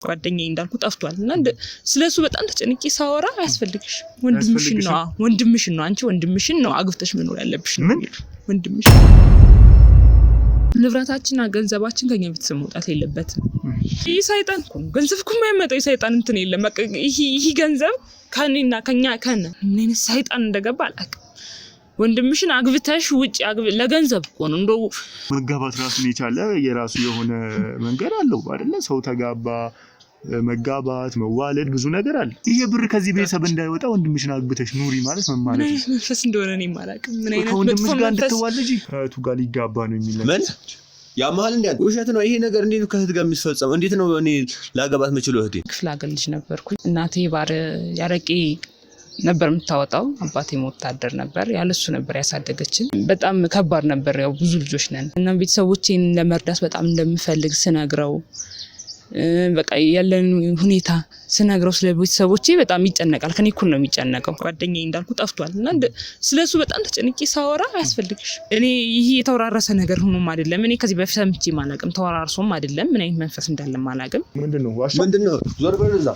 ጓደኛዬ እንዳልኩ ጠፍቷል እና ስለሱ በጣም ተጨንቄ ሳወራ አያስፈልግሽ ወንድምሽን ነው አንቺ ወንድምሽን ነው አግብተሽ መኖር ያለብሽ ነው ወንድምሽ ንብረታችንና ገንዘባችን ከኛ ቤተሰብ መውጣት የለበትም። ይሄ ሰይጣን እኮ ገንዘብ እኮ የማይመጣው የሰይጣን እንትን የለም። በቃ ይሄ ገንዘብ ከኔና ከኛ ምን ሰይጣን እንደገባ አላውቅም። ወንድምሽን አግብተሽ ውጪ ለገንዘብ እኮ ነው እንደው መጋባት ራሱን የቻለ የራሱ የሆነ መንገድ አለው አይደለ? ሰው ተጋባ መጋባት መዋለድ ብዙ ነገር አለ። ይሄ ብር ከዚህ ቤተሰብ እንዳይወጣ ወንድምሽን አግብተሽ ኑሪ ማለት ምን ማለት ነው? መንፈስ እንደሆነ እኔ ማላውቅም። ምን አይነት ወንድምሽ ጋር እንድትዋለጂ ከእህቱ ጋር ሊጋባ ነው የሚለው ምን ያማል እንዴ? ውሸት ነው ይሄ ነገር። እንዴት ነው ከእህት ጋር የሚፈጸመው? እንዴት ነው እኔ ላገባት መችለው? እህቴ ክፍለ ሀገር ልጅ ነበርኩኝ። እናቴ ባር ያረቄ ነበር የምታወጣው። አባቴ ወታደር ነበር። ያለሱ ነበር ያሳደገችን። በጣም ከባድ ነበር። ያው ብዙ ልጆች ነን እና ቤተሰቦቼን ለመርዳት በጣም እንደምፈልግ ስነግረው በቃ ያለን ሁኔታ ስነግረው ስለ ቤተሰቦቼ በጣም ይጨነቃል። ከኔ እኩል ነው የሚጨነቀው። ጓደኛዬ እንዳልኩ ጠፍቷል እና ስለሱ በጣም ተጨንቄ ሳወራ አያስፈልግሽ። እኔ ይሄ የተወራረሰ ነገር ሆኖም አይደለም። እኔ ከዚህ በፊት ሰምቼ ማላቅም ተወራርሶም አይደለም። ምን አይነት መንፈስ እንዳለ ማላቅም። ምንድነው ዞር በል እዛ።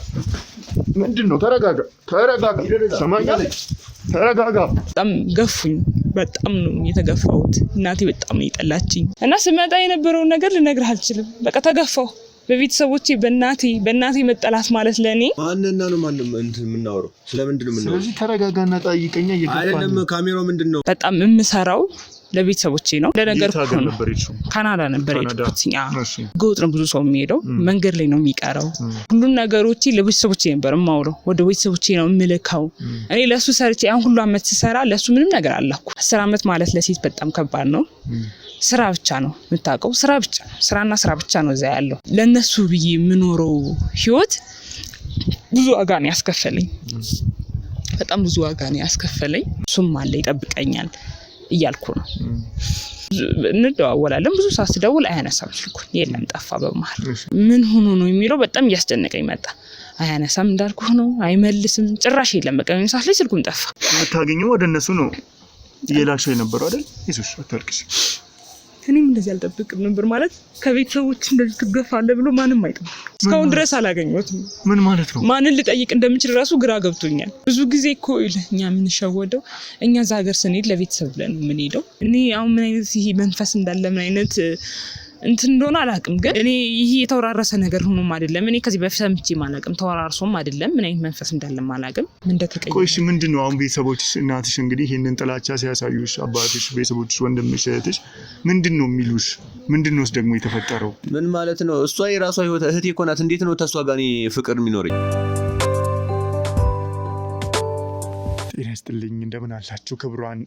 ምንድነው? ተረጋጋ ሰማኛለህ? ተረጋጋ። በጣም ገፉኝ። በጣም ነው የተገፋሁት። እናቴ በጣም ነው የጠላችኝ እና ስመጣ የነበረውን ነገር ልነግርህ አልችልም። በቃ ተገፋሁ። በቤተሰቦቼ በእናቴ መጠላት ማለት ለኔ ማንና ነው እንትን የምናወራው ስለምንድን ነው የምናወራው? ስለዚህ ተረጋጋና ጠይቀኛ። አይደለም ካሜራው ምንድነው? በጣም የምሰራው ለቤተሰቦቼ ነው። ለነገር ካናዳ ነበር የሄድኩት። ጎጥ ነው ብዙ ሰው የሚሄደው መንገድ ላይ ነው የሚቀረው። ሁሉን ነገሮቼ ለቤተሰቦቼ ነበር የማውለው። ወደ ቤተሰቦቼ ነው የምልከው። እኔ ለሱ ሰርቼ አሁን ሁሉ አመት ስሰራ ለሱ ምንም ነገር አላኩ። 10 አመት ማለት ለሴት በጣም ከባድ ነው። ስራ ብቻ ነው የምታውቀው። ስራና ስራ ብቻ ነው እዛ ያለው። ለነሱ ብዬ የምኖረው ህይወት ብዙ ዋጋ ነው ያስከፈለኝ። በጣም ብዙ ዋጋ ነው ያስከፈለኝ። እሱም አለ ይጠብቀኛል እያልኩ ነው። እንደዋወላለን። ብዙ ሰዓት ስደውል አያነሳም ስልኩን። የለም ጠፋ በመሃል። ምን ሆኖ ነው የሚለው በጣም እያስጨነቀኝ መጣ። አያነሳም እንዳልኩ ነው። አይመልስም ጭራሽ የለም። በቃ ምን ሰዓት ላይ ስልኩን ጠፋ። የምታገኘው ወደ እነሱ ነው የላክሽ የነበረው አይደል? ኢየሱስ አታልቅሽ። እኔም እንደዚህ አልጠብቅም ነበር። ማለት ከቤተሰቦች እንደዚህ ትገፋለህ ብሎ ማንም አይጠብቅም። እስካሁን ድረስ አላገኘሁትም። ምን ማለት ነው? ማንን ልጠይቅ እንደምችል ራሱ ግራ ገብቶኛል። ብዙ ጊዜ እኮ እኛ የምንሸወደው እኛ እዛ ሀገር ስንሄድ ለቤተሰብ ብለን ነው የምንሄደው። እኔ አሁን ምን አይነት ይሄ መንፈስ እንዳለ ምን አይነት እንትን እንደሆነ አላውቅም። ግን እኔ ይሄ የተወራረሰ ነገር ሆኖም አይደለም። እኔ ከዚህ በፊት ሰምቼ ማላውቅም። ተወራርሶም አይደለም። ምን አይነት መንፈስ እንዳለ ማላውቅም። ምን እንደተቀየረ ቆይሽ ምንድነው? አሁን ቤተሰቦችሽ እናትሽ እንግዲህ ይሄንን ጥላቻ ሲያሳዩሽ አባትሽ፣ ቤተሰቦችሽ፣ ወንድምሽ፣ እህትሽ ምንድነው የሚሉሽ? ምንድነውስ ደግሞ የተፈጠረው? ምን ማለት ነው? እሷ የራሷ ህይወት እህቴ እኮ ናት። እንዴት ነው ተሷ ጋር ፍቅር የሚኖረኝ? ጤና ይስጥልኝ። እንደምን አላችሁ ክቡራን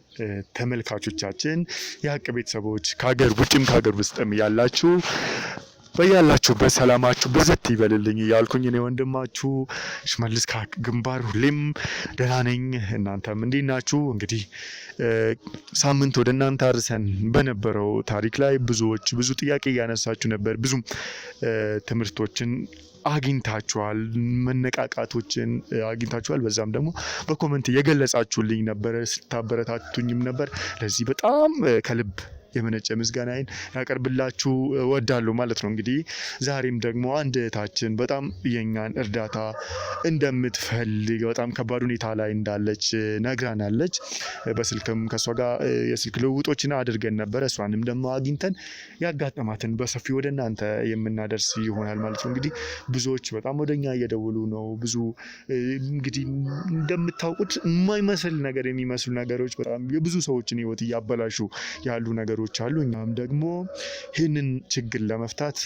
ተመልካቾቻችን፣ የሀቅ ቤተሰቦች ከሀገር ውጭም ከሀገር ውስጥም ያላችሁ በያላችሁበት ሰላማችሁ በዘት ይበልልኝ እያልኩኝ እኔ ወንድማችሁ ሽመልስ ከሀቅ ግንባር ሁሌም ደህና ነኝ። እናንተም እንዴት ናችሁ? እንግዲህ ሳምንት ወደ እናንተ አርሰን በነበረው ታሪክ ላይ ብዙዎች ብዙ ጥያቄ እያነሳችሁ ነበር። ብዙም ትምህርቶችን አግኝታችኋል፣ መነቃቃቶችን አግኝታችኋል። በዛም ደግሞ በኮሜንት የገለጻችሁልኝ ነበር፣ ስታበረታቱኝም ነበር። ለዚህ በጣም ከልብ የመነጨ ምስጋናዬን ያቀርብላችሁ እወዳለሁ ማለት ነው። እንግዲህ ዛሬም ደግሞ አንድ እህታችን በጣም የኛን እርዳታ እንደምትፈልግ በጣም ከባድ ሁኔታ ላይ እንዳለች ነግራናለች። በስልክም ከሷ ጋር የስልክ ልውውጦችን አድርገን ነበር። እሷንም ደግሞ አግኝተን ያጋጠማትን በሰፊው ወደ እናንተ የምናደርስ ይሆናል ማለት ነው። እንግዲህ ብዙዎች በጣም ወደኛ እየደወሉ ነው። ብዙ እንግዲህ እንደምታውቁት የማይመስል ነገር የሚመስሉ ነገሮች በጣም የብዙ ሰዎችን ህይወት እያበላሹ ያሉ ነገሮች አሉ። እኛም ደግሞ ይህንን ችግር ለመፍታት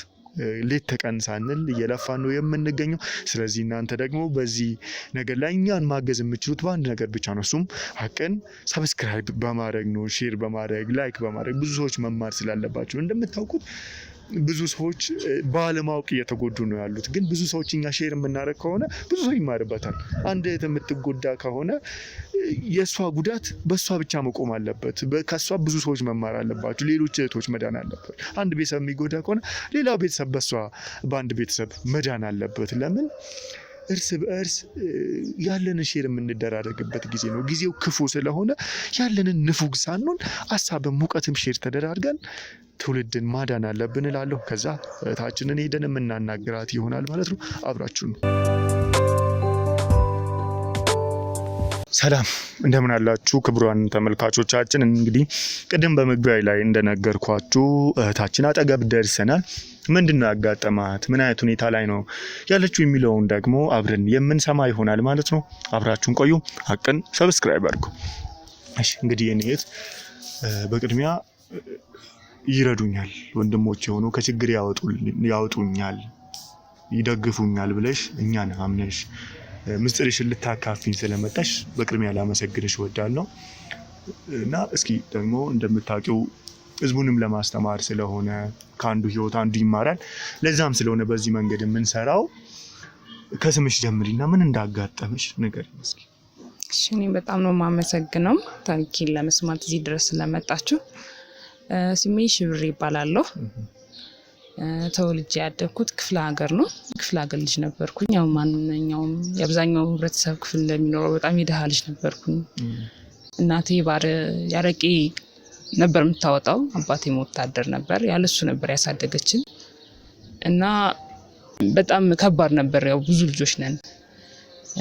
ሌት ተቀን ሳንል እየለፋን ነው የምንገኘው። ስለዚህ እናንተ ደግሞ በዚህ ነገር ላይ እኛን ማገዝ የምትችሉት በአንድ ነገር ብቻ ነው። እሱም ሀቅን ሰብስክራይብ በማድረግ ነው፣ ሼር በማድረግ ላይክ በማድረግ ብዙ ሰዎች መማር ስላለባቸው። እንደምታውቁት ብዙ ሰዎች ባለማወቅ እየተጎዱ ነው ያሉት። ግን ብዙ ሰዎች እኛ ሼር የምናደርግ ከሆነ ብዙ ሰው ይማርበታል። አንድ እህት የምትጎዳ ከሆነ የእሷ ጉዳት በእሷ ብቻ መቆም አለበት። ከእሷ ብዙ ሰዎች መማር አለባቸው። ሌሎች እህቶች መዳን አለበት። አንድ ቤተሰብ የሚጎዳ ከሆነ ሌላው ቤተሰብ በአንድ ቤተሰብ መዳን አለበት። ለምን እርስ በእርስ ያለንን ሼር የምንደራረግበት ጊዜ ነው። ጊዜው ክፉ ስለሆነ ያለንን ንፉግ ሳንሆን ሀሳብን ሙቀትም ሼር ተደራርገን ትውልድን ማዳን አለብን እላለሁ። ከዛ እህታችንን ሄደን የምናናግራት ይሆናል ማለት ነው። አብራችሁን ሰላም እንደምን አላችሁ ክቡራን ተመልካቾቻችን። እንግዲህ ቅድም በመግቢያ ላይ እንደነገርኳችሁ እህታችን አጠገብ ደርሰናል። ምንድነው ያጋጠማት፣ ምን አይነት ሁኔታ ላይ ነው ያለችው የሚለውን ደግሞ አብረን የምንሰማ ይሆናል ማለት ነው። አብራችሁን ቆዩ። ሀቅን ሰብስክራይብ አድርጉ። እሺ እንግዲህ የኔ እህት በቅድሚያ ይረዱኛል ወንድሞች የሆኑ ከችግር ያወጡኛል፣ ይደግፉኛል ብለሽ እኛን አምነሽ ምስጢርሽን ልታካፊኝ ስለመጣሽ በቅድሚያ ላመሰግንሽ እወዳለሁ። እና እስኪ ደግሞ እንደምታውቂው ህዝቡንም ለማስተማር ስለሆነ ከአንዱ ህይወት አንዱ ይማራል። ለዛም ስለሆነ በዚህ መንገድ የምንሰራው ከስምሽ ጀምሪና ምን እንዳጋጠመሽ ንገሪኝ እስኪ። እሺ እኔ በጣም ነው የማመሰግነው ታሪኬን ለመስማት እዚህ ድረስ ስለመጣችሁ። ስሜ ሽብሬ ይባላለሁ። ተወልጄ ያደግኩት ክፍለ ሀገር ነው። ክፍለ ሀገር ልጅ ነበርኩኝ። ያው ማንኛውም የአብዛኛው ህብረተሰብ ክፍል እንደሚኖረው በጣም የደሃ ልጅ ነበርኩኝ። እናቴ ያረቄ ነበር የምታወጣው፣ አባቴም ወታደር ነበር። ያለሱ ነበር ያሳደገችን እና በጣም ከባድ ነበር። ያው ብዙ ልጆች ነን፣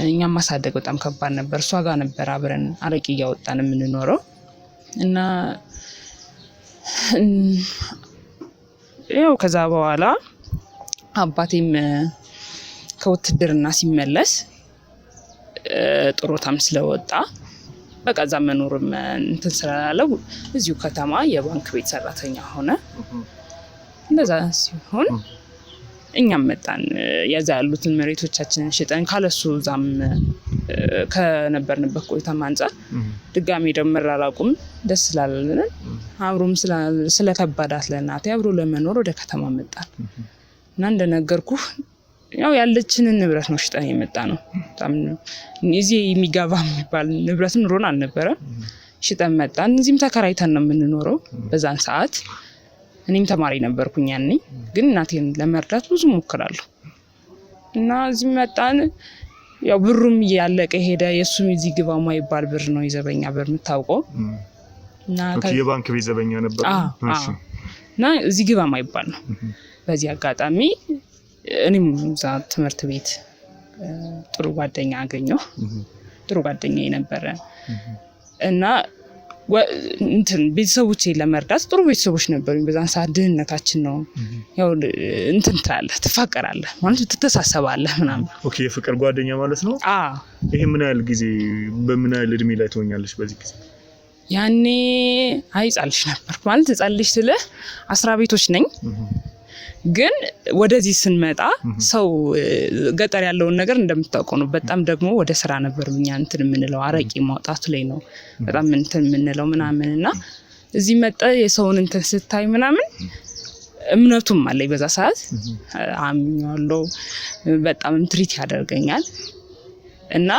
እኛም ማሳደግ በጣም ከባድ ነበር። እሷ ጋር ነበር አብረን አረቄ እያወጣን የምንኖረው እና ያው ከዛ በኋላ አባቴም ከውትድርና ሲመለስ ጥሮታም ስለወጣ በቃ እዛ መኖርም እንትን ስላላለው እዚሁ ከተማ የባንክ ቤት ሰራተኛ ሆነ። እንደዛ ሲሆን እኛም መጣን። ያዛ ያሉትን መሬቶቻችንን ሽጠን ካለሱ ዛም ከነበርንበት ቆይታ አንፃር ድጋሜ ደግሞ መራራቁም ደስ ስላለን አብሮም ስለከበዳት ለእናቴ አብሮ ለመኖር ወደ ከተማ መጣን እና እንደነገርኩ ያው ያለችንን ንብረት ነው ሽጠን የመጣ ነው። በጣም እዚህ የሚገባ የሚባል ንብረት ኑሮን አልነበረም። ሽጠን መጣን። እዚህም ተከራይተን ነው የምንኖረው በዛን ሰዓት። እኔም ተማሪ ነበርኩኝ ያኔ። ግን እናቴን ለመርዳት ብዙ ሞክራለሁ እና እዚህ መጣን። ያው ብሩም እያለቀ ሄደ። የሱም እዚህ ግባ ማይባል ብር ነው የዘበኛ ብር የምታውቀው እና የባንክ ቤት ዘበኛ ነበር። እሺ እና እዚህ ግባ ማይባል ነው። በዚህ አጋጣሚ እኔም እዛ ትምህርት ቤት ጥሩ ጓደኛ አገኘሁ። ጥሩ ጓደኛዬ ነበረ እና እንትን ቤተሰቦቼን ለመርዳት ጥሩ ቤተሰቦች ነበሩኝ። በዛን ሰዓት ድህነታችን ነው ያው እንትን ትላለህ፣ ትፋቀራለህ ማለት ትተሳሰባለህ ምናምን። ኦኬ የፍቅር ጓደኛ ማለት ነው። ይሄ ምን ያህል ጊዜ በምን ያህል እድሜ ላይ ትሆኛለሽ በዚህ ጊዜ? ያኔ አይጻልሽ ነበር ማለት ጻልሽ ስለ 10 ቤቶች ነኝ። ግን ወደዚህ ስንመጣ ሰው ገጠር ያለውን ነገር እንደምታውቀው ነው። በጣም ደግሞ ወደ ስራ ነበር እኛ እንትን የምንለው አረቄ ማውጣቱ ላይ ነው በጣም እንትን የምንለው ምናምንና እዚህ መጣ የሰውን እንትን ስታይ ምናምን እምነቱም አለኝ በዛ ሰዓት አምኛለሁ። በጣም ትሪት ያደርገኛል እና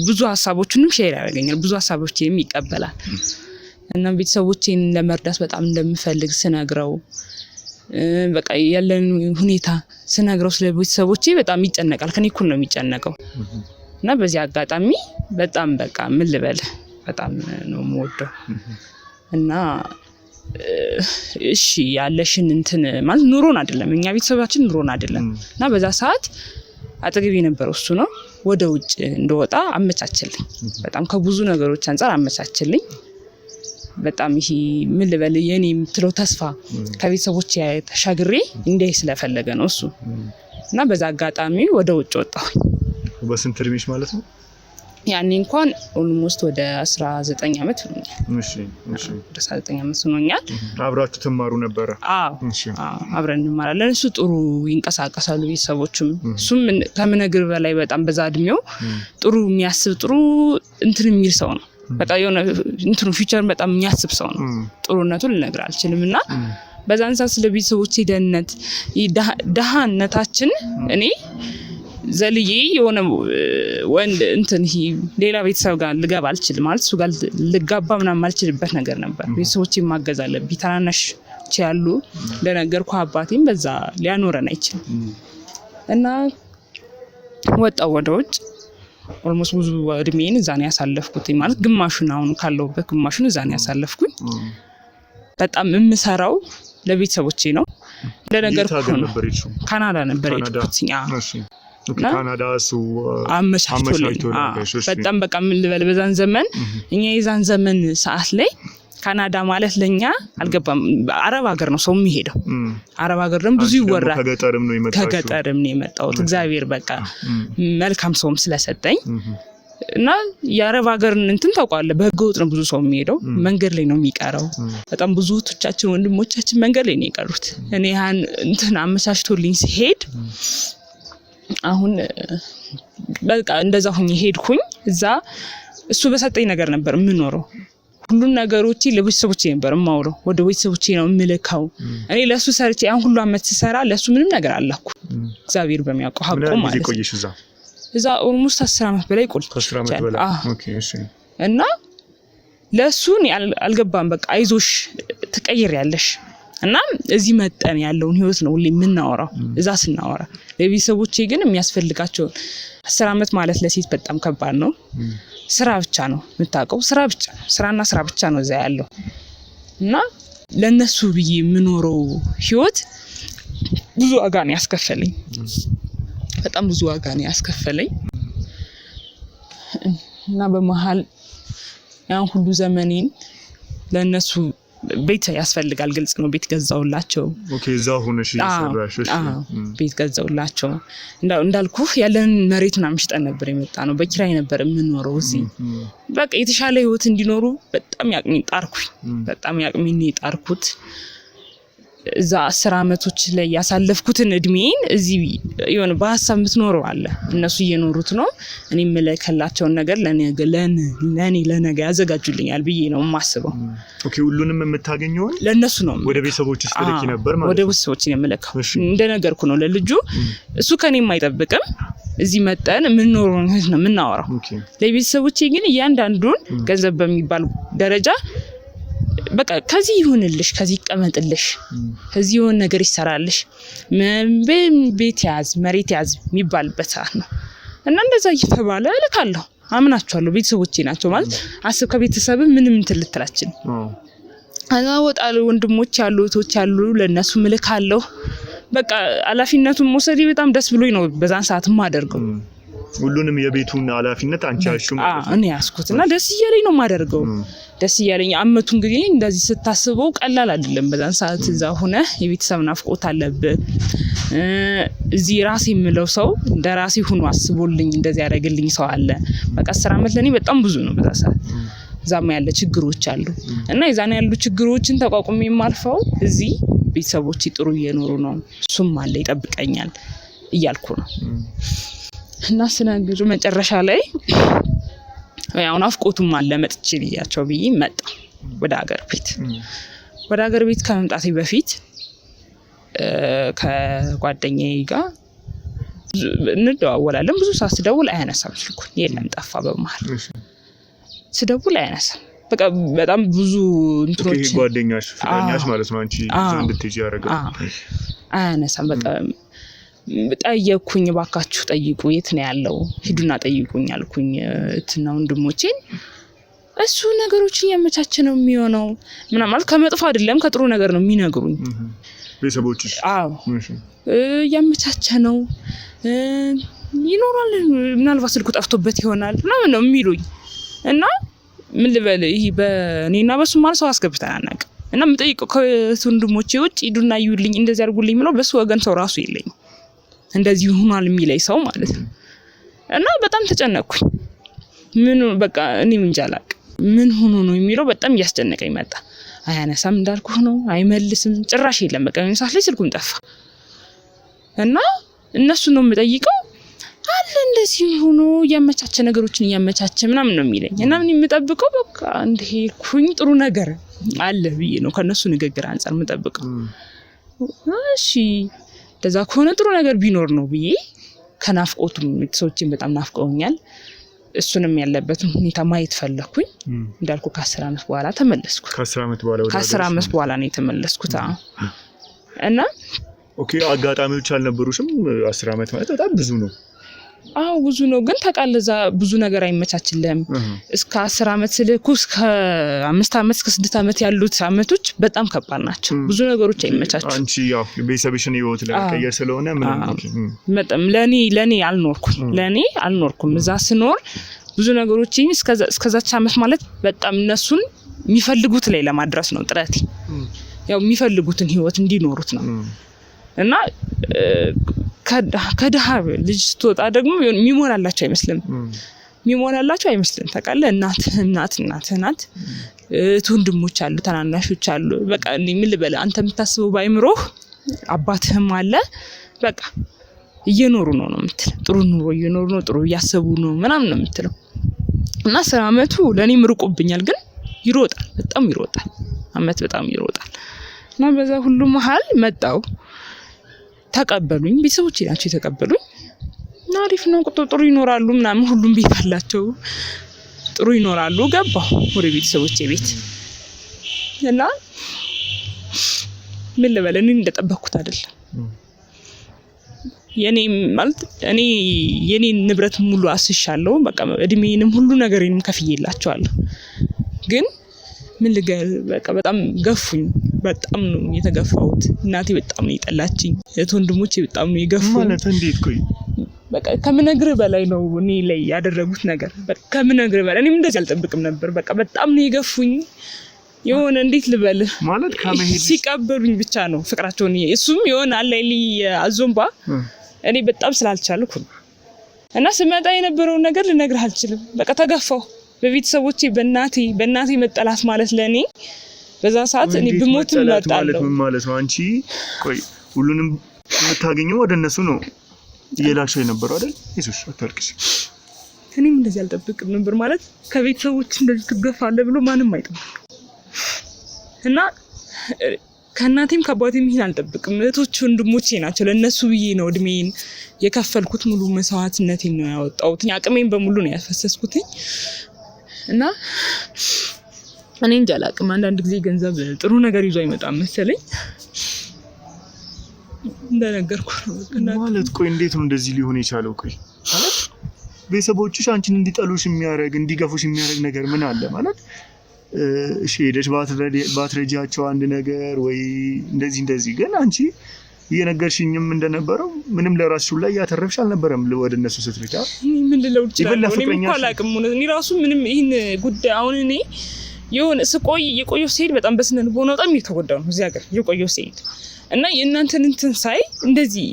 ብዙ ሀሳቦችንም ሼር ያደርገኛል። ብዙ ሀሳቦችንም ይቀበላል እና ቤተሰቦቼን ለመርዳት በጣም እንደምፈልግ ስነግረው በቃ ያለን ሁኔታ ስነግረው ስለ ቤተሰቦቼ በጣም ይጨነቃል። ከኔ እኩል ነው የሚጨነቀው እና በዚህ አጋጣሚ በጣም በቃ ምን ልበል በጣም ነው የምወደው እና እሺ ያለሽን እንትን ማለት ኑሮን አይደለም እኛ ቤተሰባችን ኑሮን አይደለም እና በዛ ሰዓት አጠገቤ የነበረው እሱ ነው። ወደ ውጭ እንደወጣ አመቻችልኝ። በጣም ከብዙ ነገሮች አንፃር አመቻችልኝ። በጣም ይሄ ምን ልበል የኔ የምትለው ተስፋ ከቤተሰቦቼ ተሻግሬ እንዲህ ስለፈለገ ነው እሱ እና በዛ አጋጣሚ ወደ ውጭ ወጣሁ። በስንት እድሜሽ ማለት ነው? ያኔ እንኳን ኦልሞስት ወደ 19 ዓመት ሆኖኛል። እሺ ወደ 19 ዓመት ሆኖኛል። አብራችሁ ትማሩ ነበር? አብረን እንማራለን። እሱ ጥሩ ይንቀሳቀሳሉ ቤተሰቦቹም። እሱም ከምነግር በላይ በጣም በዛ እድሜው ጥሩ የሚያስብ ጥሩ እንትን የሚል ሰው ነው። በቃ የሆነ እንትኑ ፊውቸር በጣም የሚያስብ ሰው ነው። ጥሩነቱን ልነግር አልችልም እና በዛን ሰዓት ስለ ቤተሰቦቼ ደህንነት ደሃነታችን እኔ ዘልዬ የሆነ ወንድ እንትን ሌላ ቤተሰብ ጋር ልገባ አልችልም ማለት እሱ ጋር ልጋባ ምናምን አልችልበት ነገር ነበር። ቤተሰቦቼ ማገዝ አለብኝ። ታናናሽ ያሉ እንደነገርኩ አባቴም በዛ ሊያኖረን አይችልም እና ወጣው ወደ ውጭ ኦልሞስት ብዙ እድሜን እዛ ነው ያሳለፍኩት ማለት ግማሹን አሁን ካለውበት ግማሹን እዛ ነው ያሳለፍኩኝ በጣም የምሰራው ለቤተሰቦቼ ነው ለነገርኩ ነው ካናዳ ነበር የሄድኩት ካናዳ ሱ አመቻችቶልኝ በጣም በቃ ምን ልበል በዛን ዘመን እኛ የዛን ዘመን ሰዓት ላይ ካናዳ ማለት ለኛ አልገባም አረብ ሀገር ነው ሰው የሚሄደው አረብ ሀገር ደግሞ ብዙ ይወራል ከገጠርም ነው የመጣው እግዚአብሔር በቃ መልካም ሰውም ስለሰጠኝ እና የአረብ ሀገር እንትን ታውቃለህ በህገወጥ ነው ብዙ ሰው የሚሄደው መንገድ ላይ ነው የሚቀረው በጣም ብዙ እህቶቻችን ወንድሞቻችን መንገድ ላይ ነው የቀሩት እኔ ያን እንትን አመቻችቶልኝ ሲሄድ አሁን በቃ እንደዛ ሆኜ ሄድኩኝ እዛ እሱ በሰጠኝ ነገር ነበር የምኖረው ሁሉን ነገሮች ለቤተሰቦቼ ነበር የማውለው ወደ ቤተሰቦቼ ነው የምልከው እኔ ለሱ ሰርቼ ያን ሁሉ አመት ሰራ ለሱ ምንም ነገር አላኩ እግዚአብሔር በሚያውቀው ሀቆ ማለት ነው እዛ ኦልሞስት 10 አመት በላይ ቆይቼ 10 አመት በላይ ኦኬ እሺ እና ለሱ አልገባም በቃ አይዞሽ ትቀይሪያለሽ እና እዚህ መጠን ያለውን ህይወት ነው ለምናወራው እዛ ስናወራ ለቤተሰቦቼ ግን የሚያስፈልጋቸው 10 አመት ማለት ለሴት በጣም ከባድ ነው ስራ ብቻ ነው የምታውቀው ስራ ብቻ ስራና ስራ ብቻ ነው እዛ ያለው እና ለነሱ ብዬ የምኖረው ህይወት ብዙ ዋጋ ነው ያስከፈለኝ በጣም ብዙ ዋጋ ነው ያስከፈለኝ እና በመሃል ያን ሁሉ ዘመኔን ለነሱ ቤት ያስፈልጋል ግልጽ ነው ቤት ገዛውላቸው ኦኬ እዛው ሆነሽ ይሰራሽ እሺ ቤት ገዛውላቸው እንዳልኩ ያለን መሬትና ምሽጠን ነበር የመጣ ነው በኪራይ ነበር የምንኖረው እዚህ በቃ የተሻለ ህይወት እንዲኖሩ በጣም ያቅሚን ጣርኩኝ በጣም ያቅሚን ጣርኩት እዛ 10 አመቶች ላይ ያሳለፍኩትን እድሜን እዚህ የሆነ በሐሳብ ምትኖረው አለ እነሱ እየኖሩት ነው እኔ መለከላቸው ነገር ለነገ ያዘጋጁልኛል ብዬ ነው የማስበው ኦኬ ሁሉንም የምታገኘው ለነሱ ነው ወደ ቤተሰቦችሽ ትልኪ ነበር ማለት ወደ ቤተሰቦች ነው የምለካው እንደነገርኩ ነው ለልጁ እሱ ከኔ የማይጠብቅም እዚህ መጣን ምን ኖር ነው የምናወራው ለቤተሰቦቼ ግን እያንዳንዱን ገንዘብ በሚባል ደረጃ በቃ ከዚህ ይሁንልሽ ከዚህ ቀመጥልሽ ከዚህ የሆነ ነገር ይሰራልሽ ቤት ያዝ መሬት ያዝ የሚባልበት ሰዓት ነው እና እንደዛ እየተባለ እልካለሁ አምናቸዋለሁ ቤተሰቦቼ ናቸው ማለት አስብ ከቤተሰብ ምንም እንትልትላችን አዛወጣሉ ወንድሞች ያሉ እህቶች ያሉ ለነሱ ምልካለሁ በቃ አላፊነቱን መውሰድ በጣም ደስ ብሎኝ ነው በዛን ሰዓት ማደርገው ሁሉንም የቤቱን አላፊነት አንቺ አሽም እኔ ያስኩትና ደስ እያለኝ ነው ማደርገው ደስ እያለኝ አመቱ እንግዲህ እንደዚህ ስታስበው ቀላል አይደለም በዛን ሰዓት እዛ ሆነ የቤተሰብ ናፍቆት አለበት እዚህ ራሴ የምለው ሰው እንደራሴ ሆኖ አስቦልኝ እንደዚህ ያደርግልኝ ሰው አለ በቃ 10 አመት ለኔ በጣም ብዙ ነው በዛ ሰዓት ዛማ ያለ ችግሮች አሉ እና የዛን ያሉ ችግሮችን ተቋቁሜ የማልፈው እዚህ ቤተሰቦቼ ጥሩ እየኖሩ ነው እሱም አለ ይጠብቀኛል እያልኩ ነው እና ስናገር መጨረሻ ላይ ያው ናፍቆቱም አለ መጥቼ ልያቸው ብዬ መጣ ወደ ሀገር ቤት ከመምጣቴ በፊት ከጓደኛዬ ጋር እንደዋወላለን ብዙ ሰዓት ስደውል አያነሳም ስልኩን የለም ጠፋ በመሃል ስደውል አያነሳም በቃ በጣም ብዙ እንትሮች ጓደኛሽ ፍቅረኛሽ ማለት ነው አንቺ እንድትጂ ያረጋው አያነሳም በቃ ጠየቅኩኝ ባካችሁ ጠይቁ የት ነው ያለው ሂዱና ጠይቁኝ አልኩኝ እትና ወንድሞቼን እሱ ነገሮችን ያመቻቸ ነው የሚሆነው ምናምን ማለት ከመጥፎ አይደለም ከጥሩ ነገር ነው የሚነግሩኝ ቤተሰቦችሽ አዎ ያመቻቸ ነው ይኖራል ምናልባት ስልኩ ጠፍቶበት ይሆናል ምናምን ነው የሚሉኝ እና ምን ልበል ይሄ በእኔና በሱ ማለት ሰው አስገብተን አናውቅም እና የምጠይቀው ከወንድሞቼ ውጭ ሂዱና ይዩልኝ እንደዚህ አድርጉልኝ ብለው በሱ ወገን ሰው ራሱ የለኝም እንደዚህ ሆኗል የሚለይ ሰው ማለት ነው እና በጣም ተጨነቅኩኝ ምን በቃ እኔ እንጃላቅ ምን ሆኖ ነው የሚለው በጣም ያስጨነቀኝ መጣ አያነሳም እንዳልኩ ነው አይመልስም ጭራሽ የለም በቃ እንሳት ላይ ስልኩን ጠፋ እና እነሱ ነው የምጠይቀው አለ እንደዚህ ሆኖ ያመቻቸ ነገሮችን ያመቻቸ ምናምን ነው የሚለኝ እና ምን የምጠብቀው በቃ እንደሄድኩኝ ጥሩ ነገር አለ ብዬ ነው ከነሱ ንግግር አንፃር የምጠብቀው እሺ ለዛ ከሆነ ጥሩ ነገር ቢኖር ነው ብዬ ከናፍቆቱም ቤተሰቦቼን በጣም ናፍቀውኛል እሱንም ያለበትን ሁኔታ ማየት ፈለኩኝ እንዳልኩ ከ10 አመት በኋላ ተመለስኩ ከ10 አመት በኋላ ነው የተመለስኩት እና ኦኬ አጋጣሚዎች አልነበሩሽም 10 አመት ማለት በጣም ብዙ ነው ብዙ ነው ግን ታውቃለህ እዛ ብዙ ነገር አይመቻችልህም። እስከ 10 አመት ስለኩ እስከ 5 አመት እስከ 6 አመት ያሉት አመቶች በጣም ከባድ ናቸው። ብዙ ነገሮች አይመቻቹም። አንቺ ያው ቤተሰብሽን ህይወት ለቀየር ስለሆነ በጣም ለኔ አልኖርኩም እዛ ስኖር ብዙ ነገሮችን እስከዛች አመት ማለት በጣም እነሱን የሚፈልጉት ላይ ለማድረስ ነው ጥረቴ። ያው የሚፈልጉትን ህይወት እንዲኖሩት ነው እና ከድሃ ልጅ ስትወጣ ደግሞ የሚሞላላቸው አይመስልም ታውቃለህ። እናት ናት ወንድሞች አሉ ታናናሾች አሉ። በቃ ምን ልበል አንተ የምታስበው ባይምሮህ አባትህም አለ በቃ እየኖሩ ነው የምትለው። ጥሩ ኑሮ እየኖሩ ነው ጥሩ እያሰቡ ነው ምናምን ነው የምትለው። እና 10 አመቱ ለኔም ርቆብኛል ግን ይሮጣል በጣም ይሮጣል አመት በጣም ይሮጣል። እና በዛ ሁሉ መሃል መጣው ተቀበሉኝ ቤተሰቦቼ ናቸው የተቀበሉኝ። እና አሪፍ ነው ጥሩ ይኖራሉ ምናምን ሁሉም ቤት አላቸው ጥሩ ይኖራሉ። ገባሁ ወደ ቤተሰቦቼ ቤት እና ምን ልበል እኔ እንደጠበቅኩት አይደለም። የኔ ማለት እኔ የኔ ንብረት ሙሉ አስሻለሁ በቃ እድሜንም ሁሉ ነገሬንም ከፍዬላቸዋለሁ። ግን ምን ልገር በቃ በጣም ገፉኝ። በጣም ነው የተገፋሁት። እናቴ በጣም ነው የጠላችኝ። ወንድሞቼ በጣም ነው የገፉኝ። ማለት እንዴት ቆይ በቃ ከምነግርህ በላይ ነው እኔ ላይ ያደረጉት ነገር። በቃ ከምነግርህ በላይ እኔም እንደዚህ አልጠብቅም ነበር። በቃ በጣም ነው የገፉኝ። የሆነ እንዴት ልበልህ ማለት ሲቀበሉኝ ብቻ ነው ፍቅራቸውን እሱም የሆነ አላይሊ አዞምባ እኔ በጣም ስላልቻልኩ እና ስመጣ የነበረው ነገር ልነግርህ አልችልም። በቃ ተገፋሁ በቤተሰቦቼ በእናቴ መጠላት ማለት ለኔ በዛ ሰዓት እኔ ብሞትም እመጣለሁ ማለት ነው። አንቺ ቆይ ሁሉንም የምታገኘው ወደ እነሱ ነው እየላክሽው የነበረው አይደል? ኢየሱስ አታልቅሽ። እኔም እንደዚህ አልጠብቅም ነበር ማለት ከቤተሰቦች እንደዚህ ትገፋለህ ብሎ ማንም አይጠብቅም። እና ከእናቴም ከአባቴም ይሄን አልጠብቅም። እህቶች ወንድሞቼ ናቸው ለነሱ ብዬ ነው እድሜን የከፈልኩት። ሙሉ መስዋዕትነቴን ነው ያወጣሁት። አቅሜን በሙሉ ነው ያፈሰስኩት። እና እኔ እንጃ አላቅም አንዳንድ ጊዜ ገንዘብ ጥሩ ነገር ይዞ አይመጣም መሰለኝ። እንደነገርኩ ነው ማለት ቆይ እንዴት ነው እንደዚህ ሊሆን የቻለው? ቆይ ማለት ቤተሰቦችሽ አንቺን እንዲጠሉሽ የሚያደርግ እንዲገፉሽ የሚያደርግ ነገር ምን አለ ማለት እሺ ሄደሽ ባትረጃቸው አንድ ነገር ወይ እንደዚህ ግን አንቺ እየነገርሽኝም እንደነበረው ምንም ለራስሽ ላይ ያተረፍሽ አልነበረም ወደ እነሱ ስትልካ። ምን ልለው ይችላል እኔ አላቅም። እኔ ራሱ ምንም ይሄን ጉዳይ አሁን እኔ የሆነ የቆየው ሲሄድ በጣም በስነ ልቦና በጣም እየተጎዳው ነው እዚህ ሀገር የቆየው ሲሄድ እና የእናንተን እንትን ሳይ እንደዚህ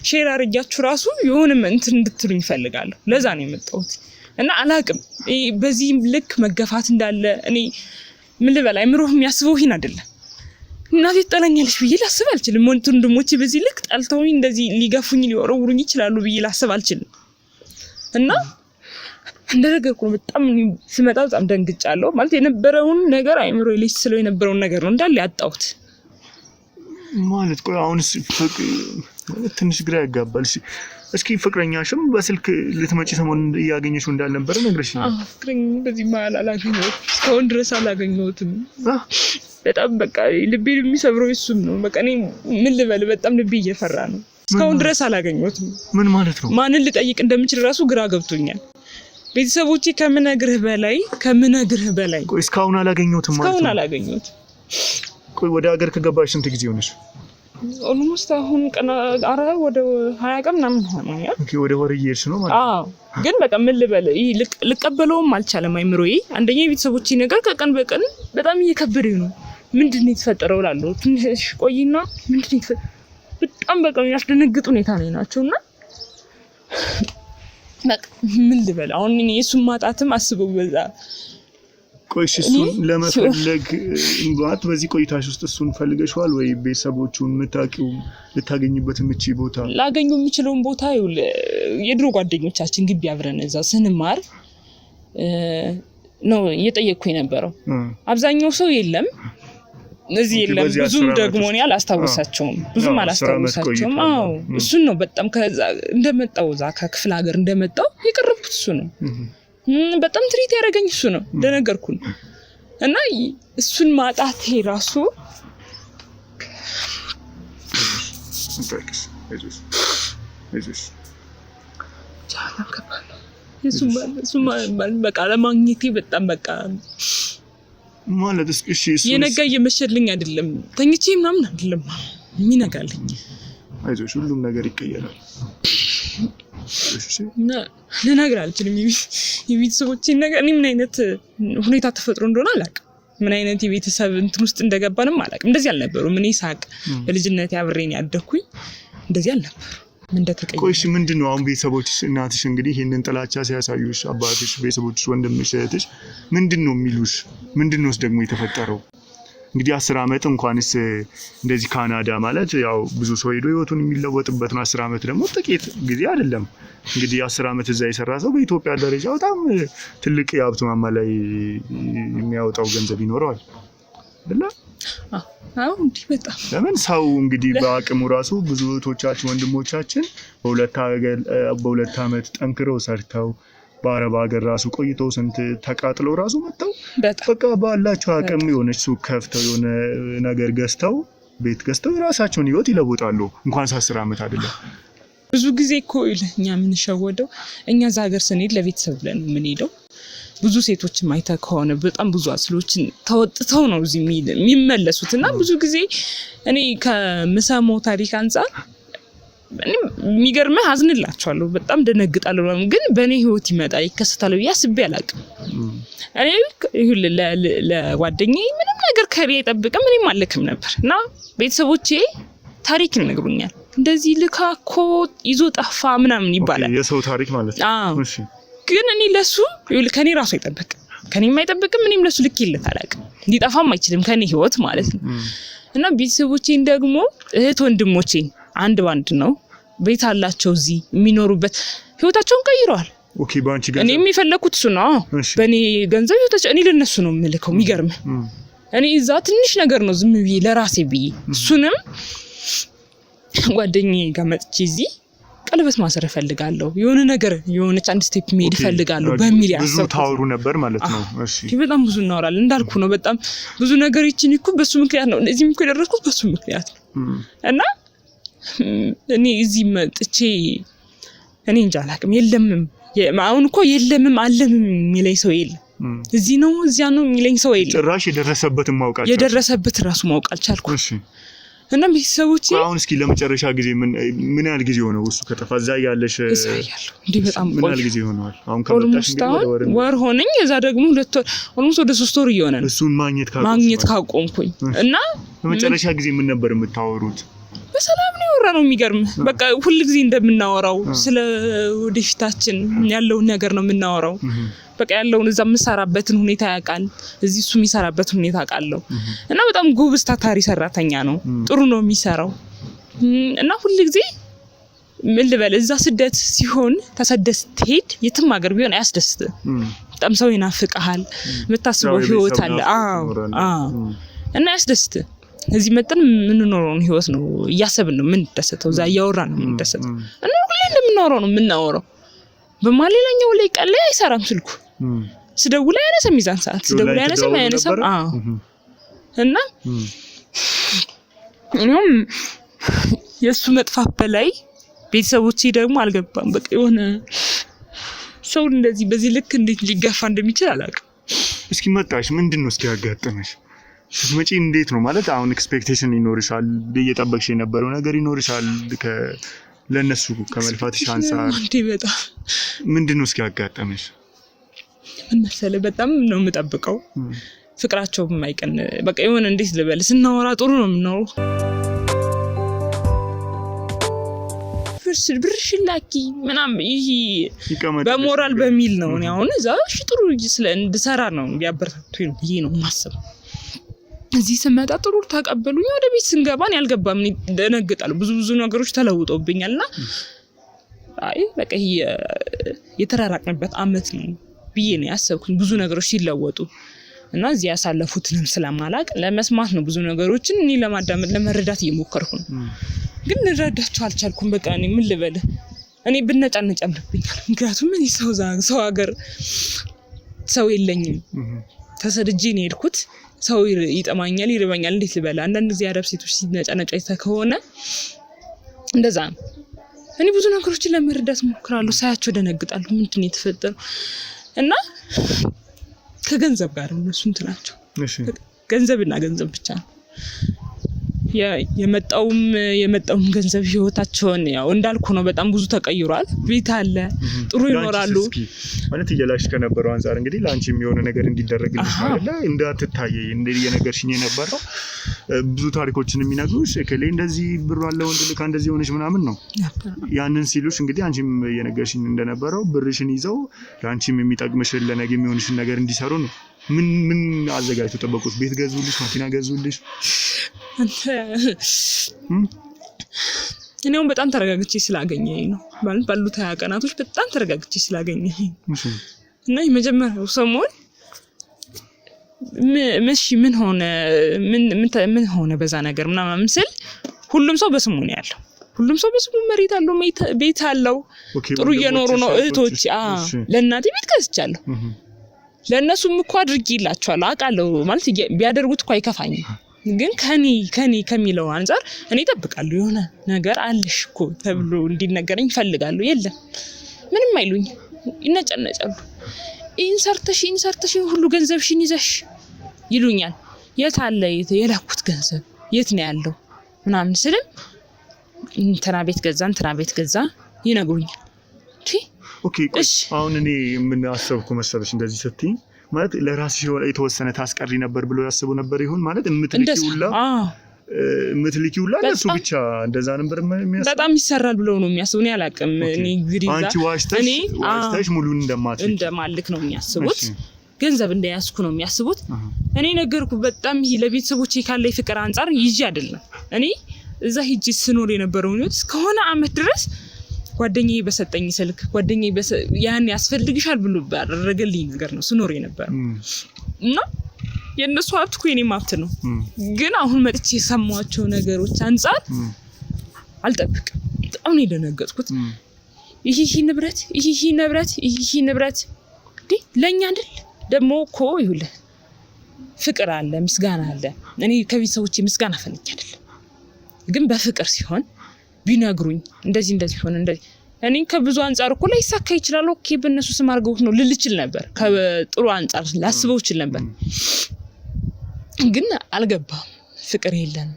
ሼር አድርጊያችሁ ራሱ የሆነ እንትን እንድትሉኝ እፈልጋለሁ። ለዛ ነው የመጣሁት። እና አላቅም በዚህ ልክ መገፋት እንዳለ እኔ ምን ልበል አይምሮህ የሚያስበው ይሄን አይደለም። እናቴ ትጠላኛለች ብዬ ላስብ አልችልም። ወንድሞቼ በዚህ ልክ ጠልተውኝ እንደዚህ ሊገፉኝ ሊወረውሩኝ ይችላሉ ብዬ ላስብ አልችልም። እና እንደነገርኩ ነው በጣም ስመጣ በጣም ደንግጫለሁ። ማለት የነበረውን ነገር አይምሮዬ ላይ ስለው የነበረውን ነገር ነው እንዳለ ያጣሁት ማለት። ቆይ አሁንስ ትንሽ ግራ ያጋባል። እስኪ ፍቅረኛሽም በስልክ ልትመጪ ሰሞን እያገኘሽው እንዳልነበረ ነግረሽኛል። ፍቅረኛ በዚህ መሀል አላገኘሁትም እስካሁን ድረስ አላገኘሁትም። በጣም በቃ ልቤን የሚሰብረው እሱም ነው። በቃ እኔ ምን ልበል በጣም ልቤ እየፈራ ነው። እስካሁን ድረስ አላገኘሁትም። ምን ማለት ነው? ማንን ልጠይቅ እንደምችል ራሱ ግራ ገብቶኛል። ቤተሰቦቼ ከምነግርህ በላይ ቆይ እስካሁን አላገኘሁትም ማለት ነው? እስካሁን አላገኘሁትም። ቆይ ወደ ሀገር ከገባሽ ስንት ጊዜ ሆነሽ? ኦልሞስት አሁን ወደ 20 ቀን ምናምን ሆኖኛል። ኦኬ ወደ ወር እየሄድሽ ነው ማለት ነው? ግን በቃ ምን ልበል ልቀበለውም አልቻለም አይምሮዬ። አንደኛ የቤተሰቦቼ ነገር ከቀን በቀን በጣም እየከበደኝ ነው። ምንድነው የተፈጠረው እላለሁ። ትንሽ ቆይና ምንድነው የተፈጠረው በጣም በቃ ያስደነግጥ ሁኔታ ነው ናቸውና በቃ ምን ልበል አሁን እኔ እሱን ማጣትም አስበው በዛ። ቆይ እሱን ለመፈለግ እንኳን በዚህ ቆይታሽ ውስጥ እሱን ፈልገሽዋል ወይ? ቤተሰቦቹን የምታውቂው ልታገኝበት የምትችይ ቦታ ላገኘው የምችለውን ቦታ የድሮ ጓደኞቻችን ግቢ አብረን እዛ ስንማር ነው እየጠየቅኩ የነበረው። አብዛኛው ሰው የለም እዚህ የለም። ብዙም ደግሞ እኔ አላስታውሳቸውም። እሱን ነው በጣም ከዛ እንደመጣው እዛ ከክፍለ ሀገር እንደመጣው የቀረብኩት እሱ ነው። በጣም ትሪት ያደረገኝ እሱ ነው እንደነገርኩኝ። እና እሱን ማጣቴ ራሱ እሱማ በቃ ለማግኘቴ በጣም በቃ ማለት እሺ የነጋ እየመሸልኝ አይደለም ተኝቼ ምናምን አይደለም የሚነጋልኝ አይዞሽ ሁሉም ነገር ይቀየራል እሺ እና ልነግር አልችልም የቤተሰቦቼን ነገር እኔ ምን አይነት ሁኔታ ተፈጥሮ እንደሆነ አላውቅም ምን አይነት የቤተሰብ እንትን ውስጥ እንደገባንም አላውቅም እንደዚህ አልነበሩም እኔ ሳቅ በልጅነቴ አብሬን ያደኩኝ እንደዚህ አልነበሩ ቆይሽ ምንድነው አሁን ቤተሰቦችሽ እናትሽ እንግዲህ ይሄንን ጥላቻ ሲያሳዩሽ አባትሽ ቤተሰቦችሽ ወንድምሽ እህትሽ ምንድነው የሚሉሽ ምንድነውስ ደግሞ የተፈጠረው እንግዲህ 10 አመት እንኳንስ እንደዚህ ካናዳ ማለት ያው ብዙ ሰው ሄዶ ህይወቱን የሚለወጥበት ነው 10 አመት ደግሞ ጥቂት ጊዜ አይደለም እንግዲህ 10 አመት እዛ የሰራ ሰው በኢትዮጵያ ደረጃ በጣም ትልቅ የሀብት ማማ ላይ የሚያወጣው ገንዘብ ይኖረዋል አይደል አዎ እንዴ በጣም ለምን ሰው እንግዲህ በአቅሙ ራሱ ብዙ እህቶቻችን ወንድሞቻችን በሁለት አመት ጠንክረው ሰርተው በአረብ ሀገር ራሱ ቆይተው ስንት ተቃጥለው ራሱ መጣው በቃ ባላቸው አቅም የሆነች ሱቅ ከፍተው የሆነ ነገር ገዝተው ቤት ገዝተው ራሳቸውን ህይወት ይለውጣሉ እንኳን 10 አመት አይደለም ብዙ ጊዜ እኮ እኛ ምን ሸወደው እኛ እዛ ሀገር ስንሄድ ለቤተሰብ ብለን ምን ሄደው ብዙ ሴቶች ማይታ ከሆነ በጣም ብዙ አስሎችን ተወጥተው ነው እዚህ የሚመለሱትና ብዙ ጊዜ እኔ ከምሰማው ታሪክ አንፃር የሚገርምህ አዝንላቸዋለሁ በጣም ደነግጣለሁ ግን በእኔ ህይወት ይመጣል ይከሰታል ብዬ አስቤ አላውቅም እኔ ለጓደኛዬ ምንም ነገር ከሪ አይጠብቅም እኔም አልልክም ነበር እና ቤተሰቦቼ ታሪክ ይነግሩኛል እንደዚህ ልካኮ ይዞ ጠፋ ምናምን ይባላል የሰው ታሪክ ማለት ነው እሺ ግን እኔ ለሱ ከኔ ራሱ አይጠብቅም ከኔም አይጠብቅም እኔም ለሱ ልክ ይልት አላውቅም እንዲጠፋም አይችልም ከኔ ህይወት ማለት ነው እና ቤተሰቦቼን ደግሞ እህት ወንድሞቼን አንድ ባንድ ነው ቤት አላቸው እዚህ የሚኖሩበት ህይወታቸውን ቀይረዋል ኦኬ ባንቺ ገንዘብ እኔ የሚፈልኩት እሱ ነው በእኔ ገንዘብ ህይወታቸው እኔ ለነሱ ነው የምልከው የሚገርም እኔ እዛ ትንሽ ነገር ነው ዝም ብዬ ለራሴ ብዬ እሱንም ጓደኛዬ ጋር መጥቼ እዚህ ቀለበት ማሰር ፈልጋለሁ የሆነ ነገር የሆነች አንድ ስቴፕ መሄድ ፈልጋለሁ በሚል ያሰብኩት ብዙ ታወሩ ነበር ማለት ነው እሺ በጣም ብዙ እናወራለን እንዳልኩ ነው በጣም ብዙ ነገር ይችላል እኮ በሱ ምክንያት ነው እዚህም እኮ የደረስኩት በሱ ምክንያት ነው እና እኔ እዚህ መጥቼ እኔ እንጃ አላውቅም የለምም አሁን እኮ የለምም አለምም የሚለኝ ሰው የለም እዚህ ነው እዚያ ነው የሚለኝ ሰው የለም ጭራሽ የደረሰበት ራሱ ማወቅ አልቻልኩም እሺ እና ቤተሰቦቼ አሁን እስኪ ለመጨረሻ ጊዜ ምን ያህል ጊዜ ሆነው እሱ ከጠፋ እዛ ያለሽ እንዴ በጣም ምን ያህል ጊዜ ሆነዋል አሁን ከመጣሽ እንግዲህ ወር ሆነኝ እዛ ደግሞ 2 ወር ኦልሞስት ወደ 3 ወር ይሆናል እሱን ማግኘት ካቆምኩኝ እና ለመጨረሻ ጊዜ ምን ነበር የምታወሩት በሰላም ነው ያወራነው የሚገርም በቃ ሁሉ ጊዜ እንደምናወራው ስለ ወደፊታችን ያለውን ነገር ነው የምናወራው በቃ ያለውን እዛ የምሰራበትን ሁኔታ ያውቃል እዚህ እሱ የሚሰራበትን ሁኔታ አውቃለሁ እና በጣም ጎበዝ ታታሪ ሰራተኛ ነው ጥሩ ነው የሚሰራው እና ሁሉ ጊዜ ምን ልበል እዛ ስደት ሲሆን ተሰደስ ትሄድ የትም ሀገር ቢሆን አያስደስትም በጣም ሰው ይናፍቃል የምታስበው ህይወት አለ እና ያስደስት እዚህ መጥተን የምንኖረውን ህይወት ነው እያሰብን ነው የምንደሰተው እዛ እያወራን ነው የምንደሰተው እና ሁሌ እንደምናወራው ነው የምናወራው በማለላኛው ላይ ቀለ አይሰራም ስልኩ ስደውል አይነሳም ሚዛን ሰዓት ስደውል አይነሳም እና እኔም የሱ መጥፋት በላይ ቤተሰቦቼ ደግሞ አልገባም በቃ የሆነ ሰው እንደዚህ በዚህ ልክ እንዴት ሊገፋ እንደሚችል አላውቅም እስኪ መጣሽ ምንድነው እስኪ ያጋጠመሽ ስትመጪ እንዴት ነው ማለት አሁን ኤክስፔክቴሽን ይኖርሻል እየጠበቅሽ የነበረው ነገር ይኖርሻል ለነሱ ከመልፋትሽ አንፃር እንዴ በጣም ምንድነው እስኪ ያጋጠመሽ ምን መሰለ በጣም ነው የምጠብቀው ፍቅራቸው የማይቀን በቃ የሆነ እንዴት ልበል ስናወራ ጥሩ ነው የምናወራው ብርሽላኪ ምናምን ይሄ በሞራል በሚል ነው እኔ አሁን እዛ እሺ ጥሩ ስለ እንድሰራ ነው ያበረታቱኝ ብዬ ነው ማሰብ እዚህ ስመጣ ጥሩ ተቀበሉኝ ወደ ቤት ስንገባን ያልገባም ደነግጣለሁ ብዙ ነገሮች ተለውጦብኛልና አይ በቃ የተራራቅንበት አመት ነው ብዬ ነው ያሰብኩኝ ብዙ ነገሮች ሲለወጡ እና እዚህ ያሳለፉትንም ስለማላቅ ለመስማት ነው ብዙ ነገሮችን እኔ ለማዳመጥ ለመረዳት እየሞከርኩ ነው ግን ልረዳቸው አልቻልኩም በቃ እኔ ምን ልበል እኔ ብነጫነጭ አምርብኛል ምክንያቱም እኔ ሰው ሀገር ሰው የለኝም ተሰድጄ ነው የሄድኩት ሰው ይጠማኛል ይርበኛል እንዴት ልበል አንዳንድ ጊዜ አረብ ሴቶች ሲነጫነጩ አይተህ ከሆነ እንደዛ ነው እኔ ብዙ ነገሮችን ለመረዳት ሞክራለሁ። ሳያቸው ደነግጣለሁ። ምንድነው የተፈጠረው? እና ከገንዘብ ጋር እነሱ እንትናቸው ገንዘብና ገንዘብ ብቻ ነው። የመጣውም ገንዘብ ህይወታቸውን ያው እንዳልኩ ነው። በጣም ብዙ ተቀይሯል። ቤት አለ፣ ጥሩ ይኖራሉ ማለት እየላሽ ከነበረው አንፃር እንግዲህ ላንቺ የሚሆነ ነገር እንዲደረግልሽ ማለት ነው። እንዳትታየ የነገርሽኝ የነበረው ብዙ ታሪኮችን የሚነግሩሽ እከሌ እንደዚህ ብር አለ ወንድ ልካ እንደዚህ ሆነሽ ምናምን ነው። ያንን ሲሉሽ እንግዲህ አንቺም የነገርሽኝ እንደነበረው ብርሽን ይዘው ላንቺም የሚጠቅምሽን ለነገ የሚሆንሽን ነገር እንዲሰሩ ነው። ምን አዘጋጅተው ጠበቁሽ? ቤት ገዙልሽ? መኪና ገዙልሽ? እኔም በጣም ተረጋግቼ ስላገኘኝ ነው ማለት ባሉት 20 ቀናቶች በጣም ተረጋግቼ ስላገኘኝ እና የመጀመሪያው ሰሞን ምን ሆነ በዛ ነገር ምናምን ስል ሁሉም ሰው በስሙ ነው ያለው። ሁሉም ሰው በስሙ መሬት አለው፣ ቤት አለው፣ ጥሩ እየኖሩ ነው። እህቶች ለእናቴ ቤት ገዝቻለሁ። ለእነሱም እኮ አድርጌላቸዋለሁ አውቃለሁ። ማለት ቢያደርጉት እኮ አይከፋኝም። ግን ከኔ ከሚለው አንፃር እኔ እጠብቃለሁ። የሆነ ነገር አለሽ እኮ ተብሎ እንዲነገረኝ እፈልጋለሁ። የለም ምንም አይሉኝ፣ ይነጨነጫሉ። ይህን ሰርተሽ ሁሉ ገንዘብሽን ይዘሽ ይሉኛል። የት አለ የላኩት ገንዘብ የት ነው ያለው ምናምን ስልም እንትና ቤት ገዛ ይነግሩኛል። ኦኬ አሁን እኔ ምን አሰብኩ መሰለሽ እንደዚህ ስትይ ማለት ለራስሽ የተወሰነ ታስቀሪ ነበር ብሎ ያስቡ ነበር ይሁን ማለት የምትልኪውላ ለሱ ብቻ እንደዛ ነበር የሚያስቡ። በጣም ይሰራል ብለው ነው የሚያስቡ። እኔ አላውቅም። እኔ እንግዲህ አንቺ ዋሽተሽ ሙሉን እንደማልክ ነው የሚያስቡት። ገንዘብ እንደያዝኩ ነው የሚያስቡት። እኔ ነገርኩ በጣም ለቤተሰቦቼ ካለ ፍቅር አንፃር ይዤ አይደለም። እኔ እዛ ሂጂ ስኖር የነበረው ነው እስከሆነ አመት ድረስ ጓደኛዬ በሰጠኝ ስልክ ያን ያስፈልግሻል ብሎ ባደረገልኝ ነገር ነው ስኖር የነበረው እና የነሱ ሀብት እኮ የኔም ሀብት ነው። ግን አሁን መጥቼ የሰማቸው ነገሮች አንፃር አልጠብቅም። በጣም ነው የደነገጥኩት። ይሄ ንብረት ለኛ አይደል ደግሞ እኮ ይሁን ፍቅር አለ፣ ምስጋና አለ። እኔ ከቤተሰቦቼ ምስጋና ፈልጌ አይደል፣ ግን በፍቅር ሲሆን ቢነግሩኝ እንደዚህ ሆነ እንደዚህ እኔ ከብዙ አንፃር እኮ ላይ ይሳካ ይችላል። ኦኬ በእነሱ ስም አድርገውት ነው ልልችል ነበር። ከጥሩ አንፃር ላስበው ይችላል ነበር። ግን አልገባም። ፍቅር የለም።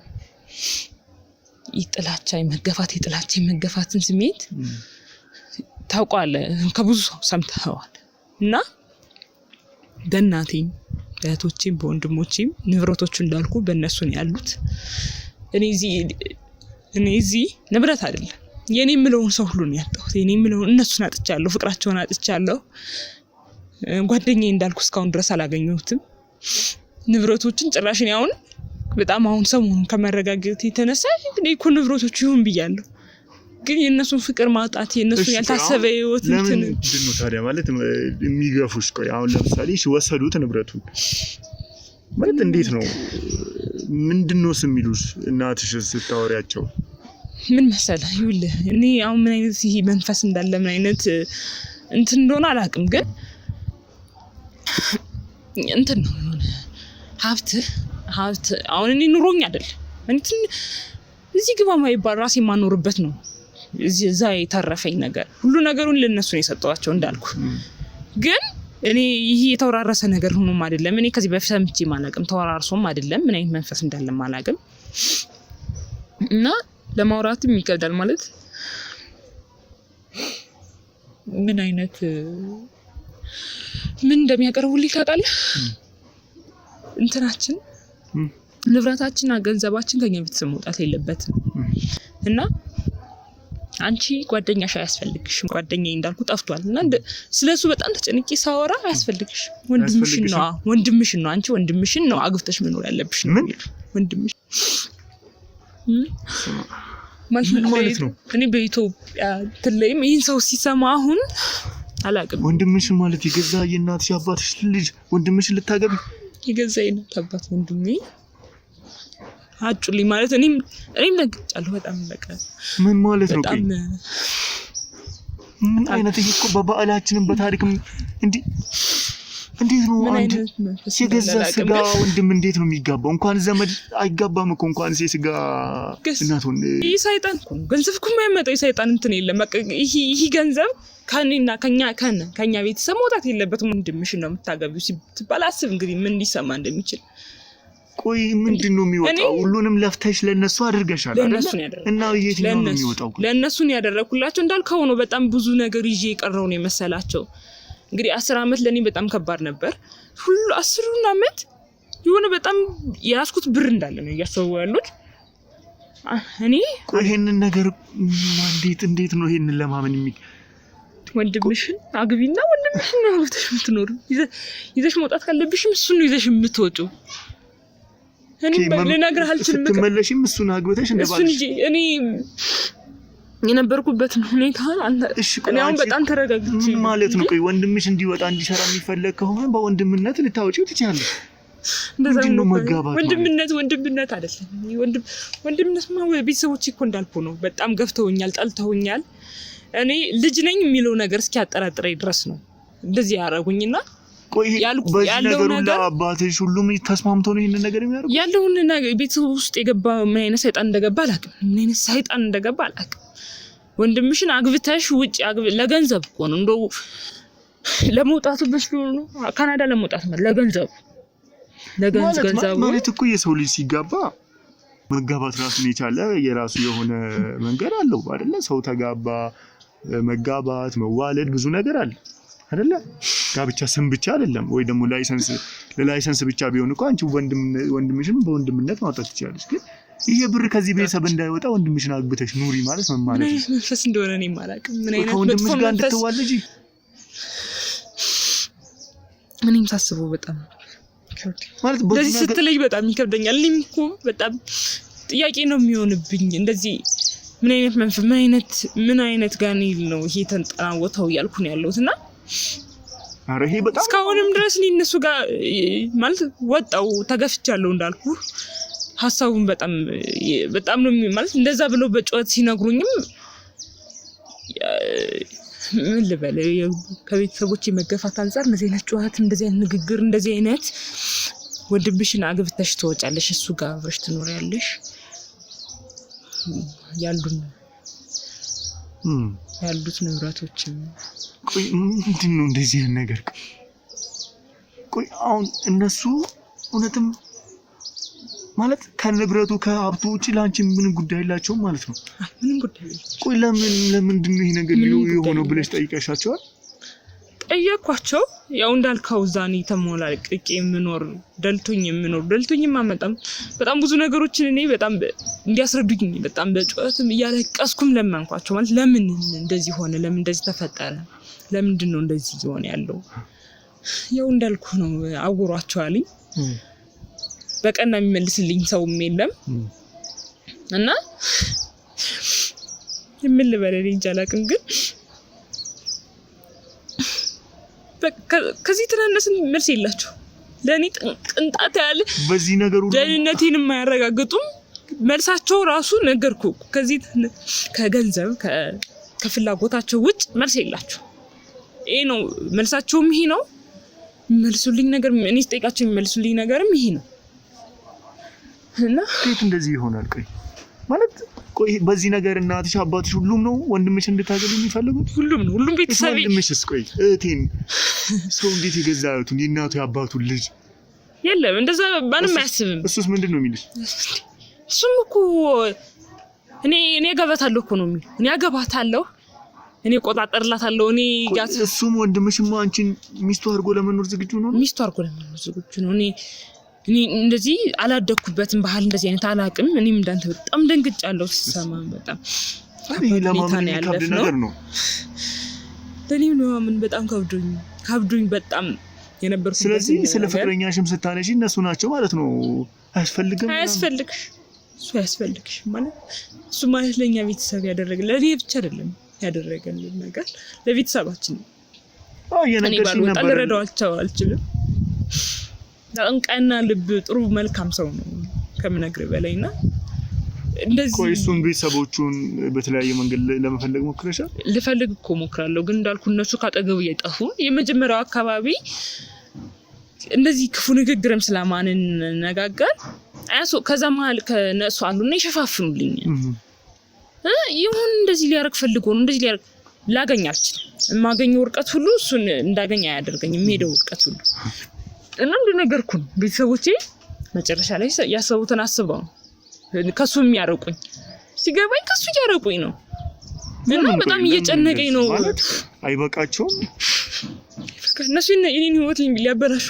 የመገፋትን ስሜት ታውቃለህ፣ ከብዙ ሰው ሰምተዋል። እና በእናቴም በእህቶቼም በወንድሞቼም ንብረቶቹ እንዳልኩ በእነሱ ነው ያሉት። እኔ እዚህ ንብረት አይደለም የኔ የምለውን ሰው ሁሉ ነው ያጣሁት። የኔ የምለውን እነሱን አጥቻለሁ፣ ፍቅራቸውን አጥቻለሁ። ጓደኛዬ እንዳልኩ እስካሁን ድረስ አላገኘሁትም። ንብረቶችን ጭራሽ ነው በጣም አሁን ሰሞኑን ከመረጋጋት የተነሳ እኔ እኮ ንብረቶቹ ይሁን ብያለሁ። ግን የነሱን ፍቅር ማጣት የነሱን ያልታሰበ ህይወት እንትን ነው ታዲያ ማለት የሚገፉሽ። ቆይ አሁን ለምሳሌ ወሰዱት ንብረቱን ማለት እንዴት ነው ምንድነው የሚሉሽ? እናትሽ ስታወሪያቸው ምን መሰለህ ይኸውልህ እኔ አሁን ምን አይነት ይሄ መንፈስ እንዳለ ምን አይነት እንትን እንደሆነ አላውቅም። ግን እንትን ነው ሀብት አሁን እኔ ኑሮኝ አይደል እንትን እዚህ ግባ ማይባል ራሴ ማኖርበት ነው። እዛ የተረፈኝ ነገር ሁሉ ነገሩን ለነሱ ነው የሰጠዋቸው እንዳልኩ። ግን እኔ ይሄ የተወራረሰ ነገር ሆኖም አይደለም። እኔ ከዚህ በፊት ሰምቼ ማላቅም ተወራርሶም አይደለም። ምን አይነት መንፈስ እንዳለ ማላቅም እና ለማውራትም ይከብዳል። ማለት ምን አይነት ምን እንደሚያቀርቡልኝ ታውቃለህ? እንትናችን ንብረታችንና ገንዘባችን ከኛ ቤተሰብ መውጣት የለበትም። እና አንቺ ጓደኛሽ አያስፈልግሽም። ጓደኛዬ እንዳልኩ ጠፍቷል እና ስለሱ በጣም ተጨንቄ ሳወራ አያስፈልግሽ ወንድምሽን ነው አንቺ ወንድምሽን ነው አግብተሽ መኖር ያለብሽ ነው ወንድምሽ ማለት ነው። እኔ በኢትዮጵያ ትለይም ይህን ሰው ሲሰማ አሁን አላውቅም። ወንድምሽን ማለት የገዛ የእናትሽ አባትሽ ልጅ ወንድምሽን ልታገቢ የገዛ የእናት አባት ወንድሜ አጩልኝ ማለት እኔም ነግጫለሁ። በጣም በቃ ምን ማለት ነው? ምን አይነት ይሄ እኮ በባህላችንም በታሪክም እንዴት ነው አንድ የገዛ ስጋ ወንድም እንዴት ነው የሚጋባው? እንኳን ዘመድ አይጋባም እኮ እንኳን የስጋ እናት ወንድ። ይሄ ሰይጣን እኮ ገንዘብ እኮ የማይመጣው የሰይጣን እንትን የለም። በቃ ይሄ ገንዘብ ከኔና ከኛ ቤተሰብ መውጣት የለበትም። ወንድምሽን ነው የምታገቢው ሲባል አስብ እንግዲህ ምን ሊሰማ እንደሚችል። ቆይ ምንድነው የሚወጣው? ሁሉንም ለፍተሽ ለነሱ አድርገሻል አይደል? እና የትኛው ነው የሚወጣው? ለነሱ ነው ያደረኩላቸው። እንዳልከው ነው በጣም ብዙ ነገር ይዤ የቀረው ነው የመሰላቸው። እንግዲህ 10 አመት ለኔ በጣም ከባድ ነበር። ሁሉ 10 አመት የሆነ በጣም ያስኩት ብር እንዳለ ነው እያሰቡ ያሉት። እኔ ይሄንን ነገር እንዴት ነው ይሄንን ለማመን ወንድምሽን አግቢና ወንድምሽን ነው የምትኖር ይዘሽ መውጣት ካለብሽም እሱን ነው ይዘሽ የምትወጪው። እኔ ልነግርህ አልችልም። ትመለሺም እሱን አግብተሽ እንደባልሽ እኔ የነበርኩበት ሁኔታ እኔ አሁን በጣም ተረጋግቼ ማለት ነው። ቆይ ወንድምሽ እንዲወጣ እንዲሰራ የሚፈልግ ከሆነ በወንድምነት ልታወጪው ትችያለሽ። እንደዛው መጋባት ወንድምነት አይደለም። ወንድምነትማ ቤተሰቦቼ እኮ እንዳልኩ ነው በጣም ገፍተውኛል፣ ጠልተውኛል። እኔ ልጅ ነኝ የሚለው ነገር እስኪያጠራጥረኝ ድረስ ነው እንደዚህ ያደረጉኝና ያለው ነገር አባትሽ ሁሉም ተስማምቶ ነው ይሄን ነገር የሚያደርጉ ያለው ነገር ቤተሰብ ውስጥ የገባ ምን አይነት ሰይጣን እንደገባ አላውቅም። ምን አይነት ሰይጣን እንደገባ አላውቅም። ወንድምሽን አግብተሽ ውጪ ለገንዘብ እኮ ነው እንደው ለመውጣቱ በስሎ ካናዳ ለመውጣት ለገንዘብ ማለት እኮ የሰው ልጅ ሲጋባ መጋባት ራሱን የቻለ የራሱ የሆነ መንገድ አለው አይደለ? ሰው ተጋባ መጋባት መዋለድ ብዙ ነገር አለ አይደለ? ጋብቻ ስም ብቻ አይደለም ወይ ደግሞ ለላይሰንስ ብቻ ቢሆን እኮ አንቺ ወንድምሽን በወንድምነት ማውጣት ትችላለሽ። ግን ይሄ ብር ከዚህ ቤተሰብ እንዳይወጣ ወንድምሽን አግብተሽ ኑሪ ማለት ምን ማለት ነው? መንፈስ እንደሆነ እኔ ማላውቅም። ምን አይነት ወንድምሽ ጋር እንድትዋለጂ ምንም ሳስበው በጣም ማለት እንደዚህ ስትለይ በጣም ይከብደኛል። እኔም እኮ በጣም ጥያቄ ነው የሚሆንብኝ። እንደዚህ ምን አይነት ጋኔል ነው ይሄ ተንጠናወተው ያልኩ ነው ያለውትና አረ ይሄ በጣም እስካሁንም ድረስ እነሱ ጋር ማለት ወጣው ተገፍቻለሁ እንዳልኩ ሐሳቡን በጣም ነው ማለት እንደዛ ብለው በጨዋታ ሲነግሩኝም ምን ልበል ከቤተሰቦቼ መገፋት አንፃር እንደዚህ አይነት ጨዋታ እንደዚህ አይነት ንግግር እንደዚህ አይነት ወንድምሽን አግብተሽ ትወጫለሽ እሱ ጋር አብረሽ ትኖሪያለሽ ያሉት ንብረቶችም ቆይ ምንድነው እንደዚህ አይነት ነገር? ቆይ አሁን እነሱ እውነትም ማለት ከንብረቱ ከሀብቱ ውጪ ላንቺ ምን ጉዳይ የላቸውም ማለት ነው? ምንም ጉዳይ የላቸውም። ቆይ ለምንድነው ይሄ ነገር የሆነው ብለሽ ጠይቀሻቸዋል? ጠየኳቸው። ያው እንዳልከው ዛኔ ተሞላልቄ ደልቶኝ ማመጣም በጣም ብዙ ነገሮችን እኔ በጣም እንዲያስረዱኝ በጣም በጨዋታም እያለቀስኩም ለማንኳቸው ማለት ለምን እንደዚህ ሆነ፣ ለምን እንደዚህ ተፈጠረ፣ ለምንድነው እንደዚህ ሆነ ያለው? ያው እንዳልኩ ነው አውሯቸዋል። በቀና የሚመልስልኝ ሰውም የለም እና ምን ልበለኝ እንጃላቅም ግን ከዚህ ተናነስን መልስ የላቸው ለኔ ቅንጣት ያለ በዚህ ነገር ሁሉ ደህንነቴን የማያረጋግጡም መልሳቸው ራሱ ነገርኩ ከዚህ ከገንዘብ ከፍላጎታቸው ውጭ መልስ የላቸው ይሄ ነው መልሳቸውም ይሄ ነው መልሱልኝ ነገር እኔ ስጠይቃቸው የሚመልሱልኝ ነገርም ይሄ ነው እና እንዴት እንደዚህ ይሆናል? ቆይ ማለት በዚህ ነገር እናትሽ አባትሽ ሁሉም ነው ወንድምሽ እንድታገቢ የሚፈልጉት? ሁሉም ቤተሰብ ወንድምሽስ? ቆይ እህቴን ሰው እንዴት ይገዛቱ የእናቱ ያባቱ ልጅ የለም እንደዛ ማንም አያስብም። እሱስ ምንድነው የሚልሽ? እሱም እኮ እኔ አገባታለሁ እኮ ነው የሚለው። እኔ አገባታለሁ፣ እኔ ቆጣጠርላታለሁ። እሱም ወንድምሽማ አንቺን ሚስቱ አድርጎ ለመኖር ዝግጁ ነው? ሚስቱ አድርጎ ለመኖር ዝግጁ ነው። እኔ እንደዚህ አላደኩበትም ባህል እንደዚህ አይነት አላቅም። እኔም እንዳንተ በጣም ደንግጫለሁ ስሰማ በጣም ለማመን ከብድ ነገር ነው። ለኔም ነው ምን በጣም ከብዶኝ በጣም የነበርኩት። ስለዚህ ስለ ፍቅረኛሽም ስታነሺ እነሱ ናቸው ማለት ነው። አያስፈልግሽ ማለት እሱ ማለት ለኛ ቤተሰብ ያደረገ ለኔ ብቻ አይደለም ያደረገልን ነገር ለቤተሰባችን ነው። የነገርሽኝ ነበር ልረዳው አልችልም። አንቀና ልብ ጥሩ መልካም ሰው ነው ከምነግርህ በላይና እንደዚህ እሱን ቤተሰቦቹን በተለያየ መንገድ ለመፈለግ ሞክረሻል? ልፈልግ እኮ ሞክራለሁ ግን እንዳልኩ እነሱ ካጠገቡ እየጠፉ የመጀመሪያው አካባቢ እንደዚህ ክፉ ንግግርም ስለማንን ነጋገር አያሶ ከዛ መሀል ከነሱ አሉና ይሸፋፍኑልኝ ይሁን እንደዚህ ሊያርግ ፈልጎ ነው እንደዚህ ሊያርግ ላገኛች የማገኘው ወርቀት ሁሉ እሱን እንዳገኛ ያደርገኝ የሚሄደው ወርቀት ሁሉ እና እንደነገርኩ ነው ቤተሰቦቼ መጨረሻ ላይ ያሰቡትን አስበው ከሱ የሚያርቁኝ ሲገባኝ ከሱ ያርቁኝ ነው እና በጣም እየጨነቀኝ ነው ማለት አይበቃቸውም እነሱ የኔን ህይወት ሊያበላሹ